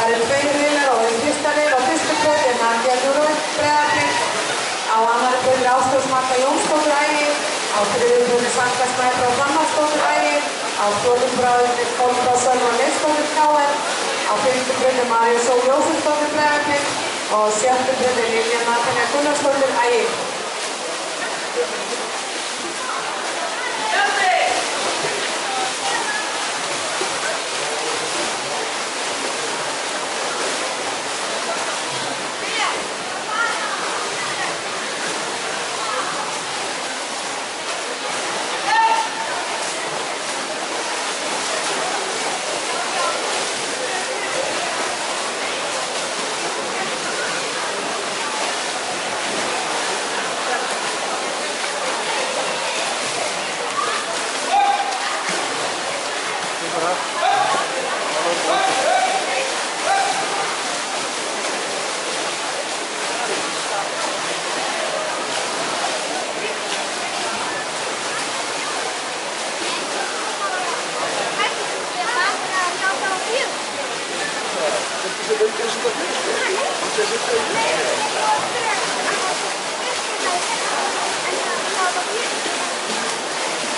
eru tveir riðlar og í fyrsta riðli á fyrstu braut Nadia Breiðablik, á annarri braut Ásdís Magga Jónsdóttir Ægir, á þriðju braut Sandra Snæbrá Framhaldsdóttir Ægir, á fjórðu braut Kolbrá Sölva Leifsdóttir KR, á fimmtu braut María Sól Jósefsdóttir Breiðablik og á sjöttu braut Lilja Natanja Gunnarsdóttir Ægir.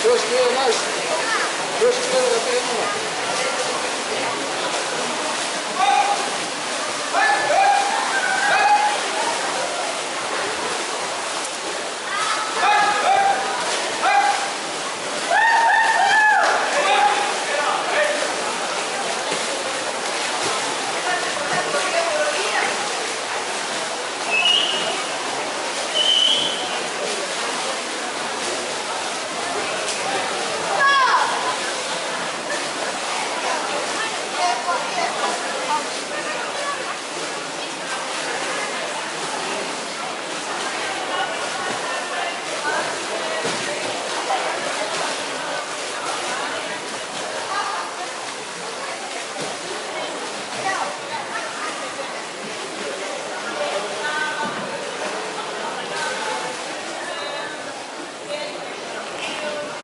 First gear, nice. First gear,